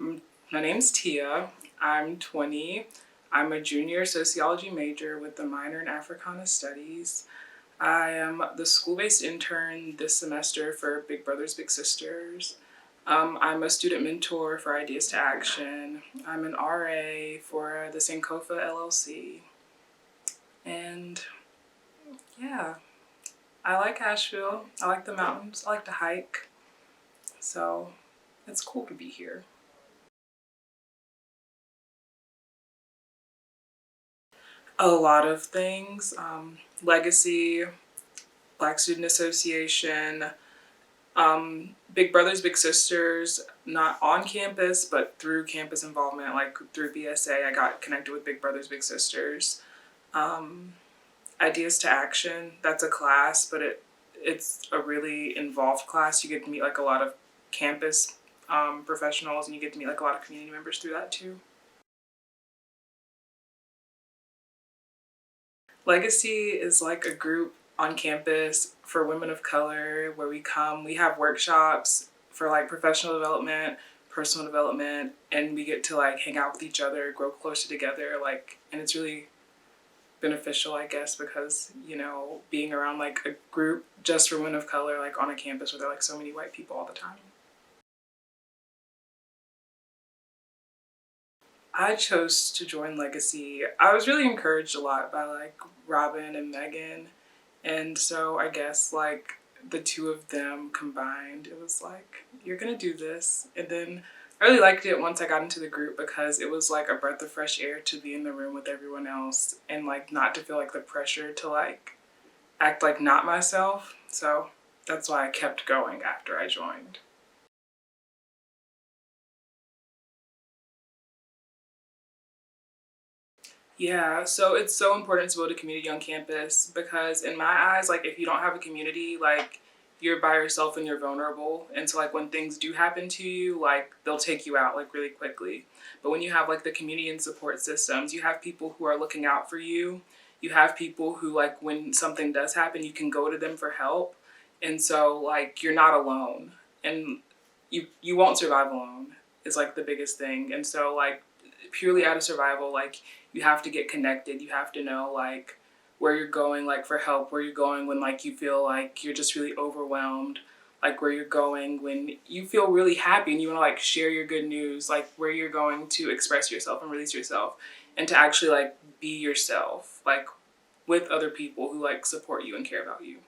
My name's Tia. I'm 20. I'm a junior sociology major with a minor in Africana Studies. I am the school-based intern this semester for Big Brothers Big Sisters. I'm a student mentor for Ideas to Action. I'm an RA for the Sankofa LLC. And yeah, I like Asheville. I like the mountains. I like to hike. So it's cool to be here. A lot of things. Legacy, Black Student Association, Big Brothers Big Sisters, not on campus, but through campus involvement, like through BSA, I got connected with Big Brothers Big Sisters. Um, Ideas to Action, that's a class, but it's a really involved class. You get to meet like a lot of campus professionals, and you get to meet like a lot of community members through that too. Legacy is like a group on campus for women of color where we have workshops for like professional development, personal development, and we get to like hang out with each other, grow closer together, like, and it's really beneficial, I guess, because, being around like a group just for women of color, like on a campus where there are like so many white people all the time. I chose to join Legacy. I was really encouraged a lot by like Robin and Megan. And so I guess like the two of them combined, it was like, you're gonna do this. And then I really liked it once I got into the group because it was like a breath of fresh air to be in the room with everyone else and like not to feel like the pressure to like act like not myself. So that's why I kept going after I joined. Yeah, so it's so important to build a community on campus because in my eyes, like if you don't have a community, like you're by yourself and you're vulnerable. And so like when things do happen to you, like they'll take you out like really quickly. But when you have like the community and support systems, you have people who are looking out for you. You have people who like when something does happen, you can go to them for help. And so like you're not alone. And you won't survive alone is like the biggest thing. And so like purely out of survival, like you have to get connected. You have to know like where you're going like for help, where you're going when like you feel like you're just really overwhelmed, like where you're going when you feel really happy and you want to like share your good news, like where you're going to express yourself and release yourself and to actually like be yourself, like with other people who like support you and care about you.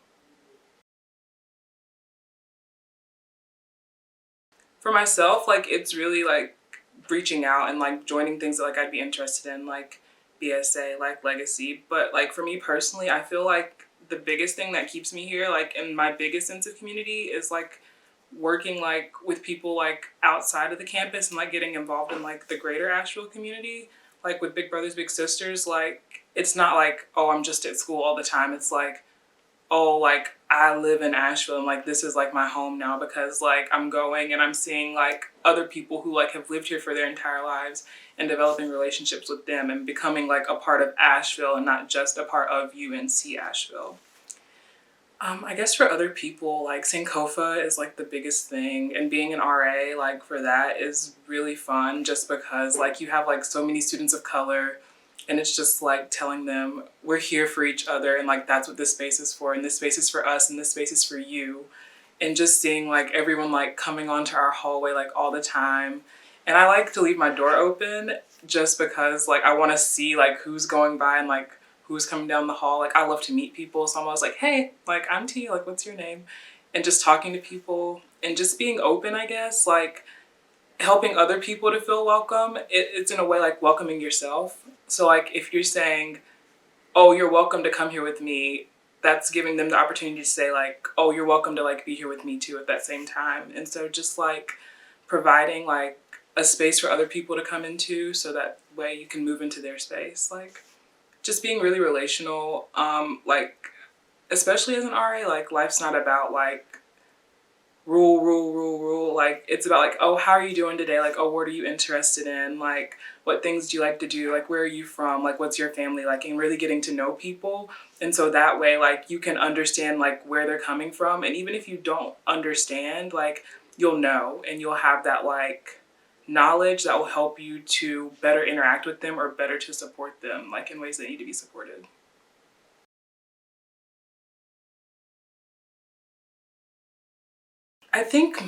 For myself, like it's really like reaching out and like joining things that like I'd be interested in, like BSA, like Legacy. But like for me personally, I feel like the biggest thing that keeps me here, like in my biggest sense of community, is like working like with people like outside of the campus and like getting involved in like the greater Asheville community. Like with Big Brothers Big Sisters, like it's not like, oh, I'm just at school all the time. It's like, oh, like I live in Asheville and like this is like my home now because like I'm going and I'm seeing like other people who like have lived here for their entire lives and developing relationships with them and becoming like a part of Asheville and not just a part of UNC Asheville. I guess for other people, like Sankofa is like the biggest thing, and being an RA, like for that is really fun just because like you have like so many students of color, and it's just like telling them we're here for each other, and like that's what this space is for, and this space is for us, and this space is for you, and just seeing like everyone like coming onto our hallway like all the time, and I like to leave my door open just because like I want to see like who's going by and like who's coming down the hall. Like I love to meet people. So I'm always like, hey, like I'm T, like what's your name? And just talking to people and just being open, I guess, like helping other people to feel welcome. It's in a way like welcoming yourself. So like if you're saying, oh, you're welcome to come here with me, that's giving them the opportunity to say like, oh, you're welcome to like be here with me too at that same time. And so just like providing like a space for other people to come into so that way you can move into their space. Like just being really relational, like especially as an RA, like life's not about like rule. Like it's about like, oh, how are you doing today? Like, oh, what are you interested in? Like, what things do you like to do? Like, where are you from? Like, what's your family like? And really getting to know people. And so that way, like you can understand like where they're coming from. And even if you don't understand, like you'll know and you'll have that like knowledge that will help you to better interact with them or better to support them, like in ways that need to be supported. I think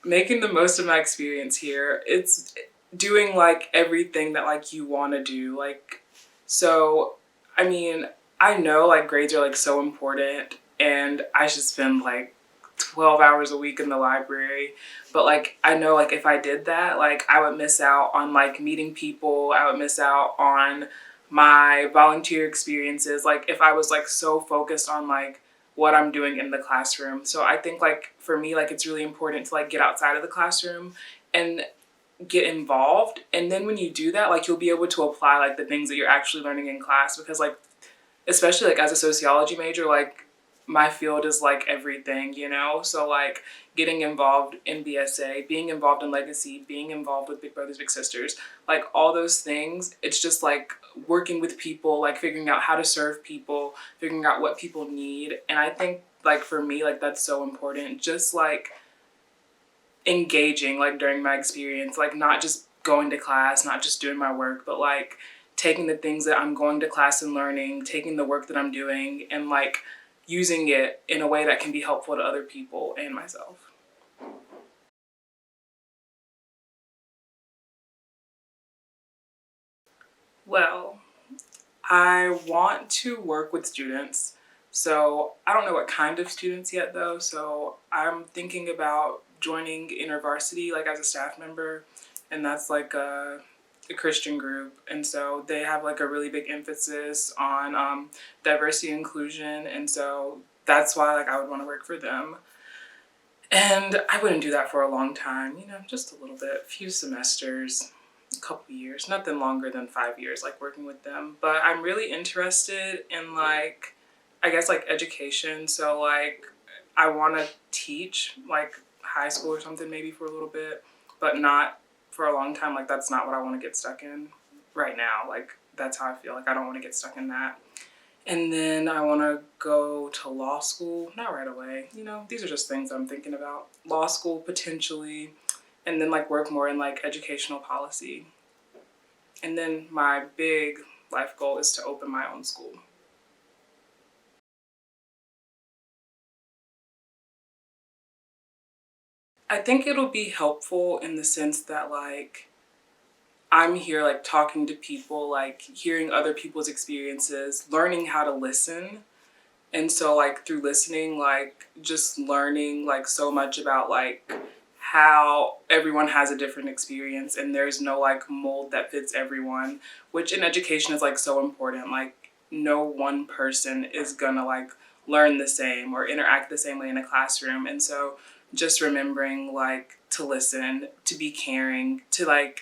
making the most of my experience here, it's doing like everything that like you want to do. Like, so, I mean, I know like grades are like so important and I should spend like 12 hours a week in the library. But like, I know like if I did that, like I would miss out on like meeting people, I would miss out on my volunteer experiences. Like, if I was like so focused on like what I'm doing in the classroom. So I think like for me, like it's really important to like get outside of the classroom and get involved. And then when you do that, like you'll be able to apply like the things that you're actually learning in class, because like especially like as a sociology major, like my field is like everything, you know? So like getting involved in BSA, being involved in legacy, being involved with Big Brothers Big Sisters, like all those things, it's just like working with people, like figuring out how to serve people, figuring out what people need. And I think like for me, like that's so important. Just like engaging like during my experience, like not just going to class, not just doing my work, but like taking the things that I'm going to class and learning, taking the work that I'm doing and like using it in a way that can be helpful to other people and myself. Well, I want to work with students. So I don't know what kind of students yet though. So I'm thinking about joining InterVarsity like as a staff member, and that's like a Christian group. And so they have like a really big emphasis on diversity and inclusion. And so that's why like I would want to work for them. And I wouldn't do that for a long time, you know, just a little bit, a few semesters, a couple years, nothing longer than 5 years, like working with them. But I'm really interested in like, I guess like education. So like, I want to teach like high school or something maybe for a little bit, but not for a long time. Like, that's not what I want to get stuck in right now. Like, that's how I feel. Like, I don't want to get stuck in that. And then I want to go to law school, not right away. You know, these are just things I'm thinking about. Law school potentially, and then like work more in like educational policy. And then my big life goal is to open my own school. I think it'll be helpful in the sense that like I'm here like talking to people, like hearing other people's experiences, learning how to listen. And so like through listening, like just learning like so much about like how everyone has a different experience and there's no like mold that fits everyone, which in education is like so important. Like no one person is gonna like learn the same or interact the same way in a classroom. And so just remembering like to listen, to be caring, to like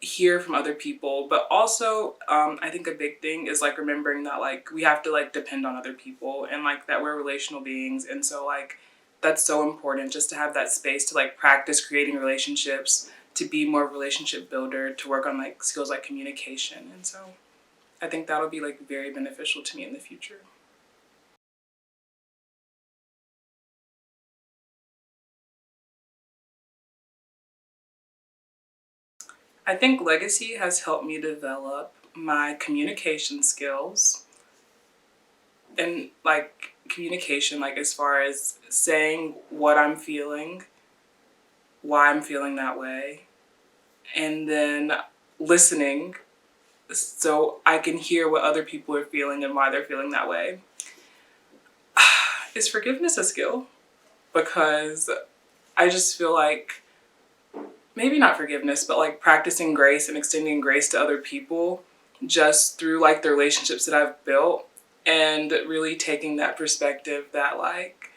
hear from other people, but also I think a big thing is like remembering that like we have to like depend on other people and like that we're relational beings. And so like that's so important just to have that space to like practice creating relationships, to be more relationship builder, to work on like skills like communication. And so I think that'll be like very beneficial to me in the future. I think legacy has helped me develop my communication skills and like communication, like as far as saying what I'm feeling, why I'm feeling that way, and then listening so I can hear what other people are feeling and why they're feeling that way. Is forgiveness a skill? Because I just feel like maybe not forgiveness, but like practicing grace and extending grace to other people just through like the relationships that I've built, and really taking that perspective that like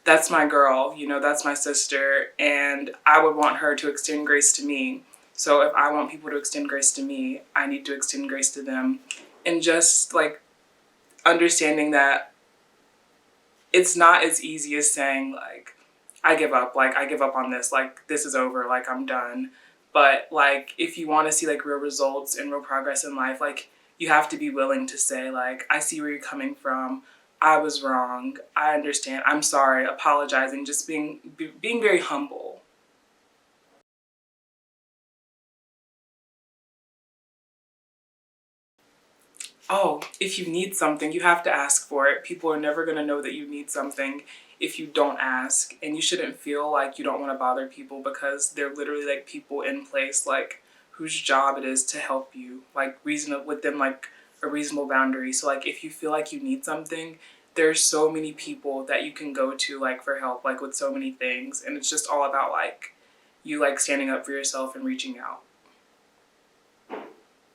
that's my girl, you know, that's my sister, and I would want her to extend grace to me. So if I want people to extend grace to me, I need to extend grace to them. And just like understanding that it's not as easy as saying like I give up on this, like this is over, like I'm done. But like if you want to see like real results and real progress in life, like you have to be willing to say like I see where you're coming from. I was wrong. I understand. I'm sorry. Apologizing. Just being very humble. oh, if you need something, you have to ask for it. People are never going to know that you need something if you don't ask. And you shouldn't feel like you don't want to bother people, because they're literally like people in place, like whose job it is to help you, like reason within like a reasonable boundary. So like if you feel like you need something, there's so many people that you can go to like for help, like with so many things. And it's just all about like you like standing up for yourself and reaching out.